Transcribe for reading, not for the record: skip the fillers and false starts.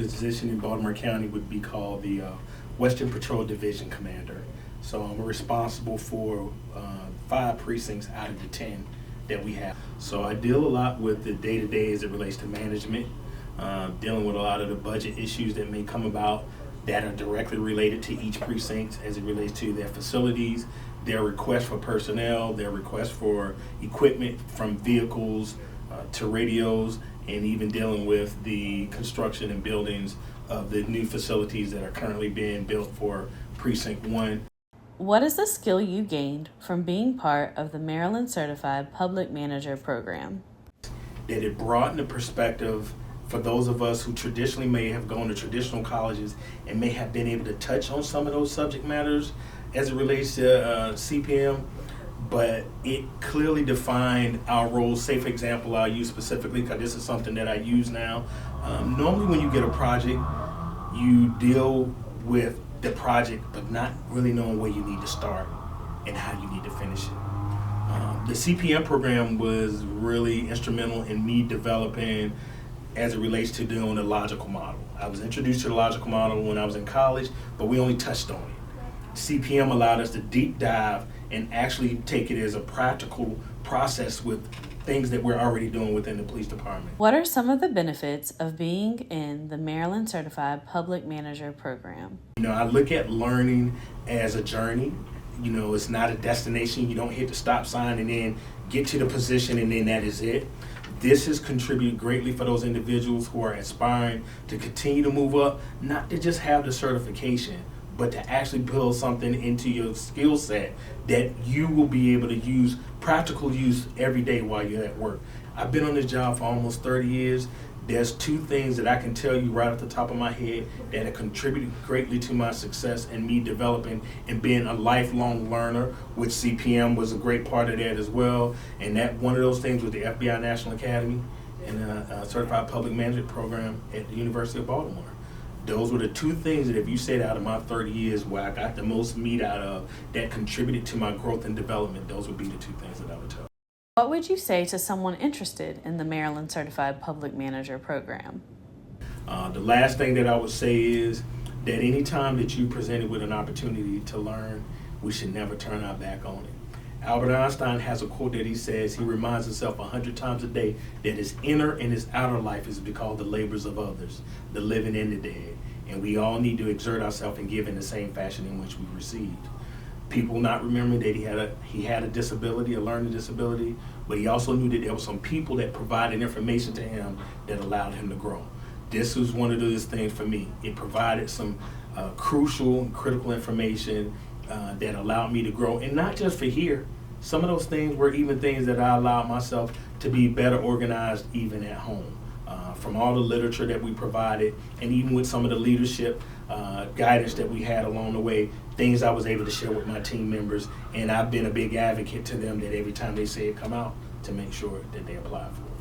position in Baltimore County would be called the Western Patrol Division Commander. So I'm responsible for 5 precincts out of the 10 that we have. So I deal a lot with the day-to-day as it relates to management, dealing with a lot of the budget issues that may come about that are directly related to each precinct as it relates to their facilities, their requests for personnel, their requests for equipment from vehicles to radios, and even dealing with the construction and buildings of the new facilities that are currently being built for Precinct 1. What is the skill you gained from being part of the Maryland Certified Public Manager program? That it broadened the perspective for those of us who traditionally may have gone to traditional colleges and may have been able to touch on some of those subject matters as it relates to CPM, but it clearly defined our roles. Say, for example, I'll use specifically, because this is something that I use now. Normally when you get a project, you deal with the project, but not really knowing where you need to start and how you need to finish it. The CPM program was really instrumental in me developing as it relates to doing the logical model. I was introduced to the logical model when I was in college, but we only touched on it. CPM allowed us to deep dive and actually take it as a practical process with things that we're already doing within the police department. What are some of the benefits of being in the Maryland Certified Public Manager program? I look at learning as a journey. It's not a destination. You don't hit the stop sign and then get to the position and then that is it. This has contributed greatly for those individuals who are aspiring to continue to move up, not to just have the certification, but to actually build something into your skill set that you will be able to use, practical use every day while you're at work. I've been on this job for almost 30 years. There's 2 things that I can tell you right off the top of my head that have contributed greatly to my success and me developing and being a lifelong learner, which CPM was a great part of that as well. And that one of those things was the FBI National Academy and a Certified Public Management program at the University of Baltimore. Those were the 2 things that if you said out of my 30 years where I got the most meat out of that contributed to my growth and development, those would be the 2 things that I would tell. What would you say to someone interested in the Maryland Certified Public Manager program? The last thing that I would say is that any time that you presented with an opportunity to learn, we should never turn our back on it. Albert Einstein has a quote that he says he reminds himself 100 times a day that his inner and his outer life is to be called the labors of others, the living and the dead. And we all need to exert ourselves and give in the same fashion in which we received. People not remembering that he had a disability, a learning disability, but he also knew that there were some people that provided information to him that allowed him to grow. This was one of those things for me. It provided some crucial and critical information that allowed me to grow, and not just for here. Some of those things were even things that I allowed myself to be better organized even at home. From all the literature that we provided, and even with some of the leadership guidance that we had along the way, things I was able to share with my team members, and I've been a big advocate to them that every time they say it come out, to make sure that they apply for it.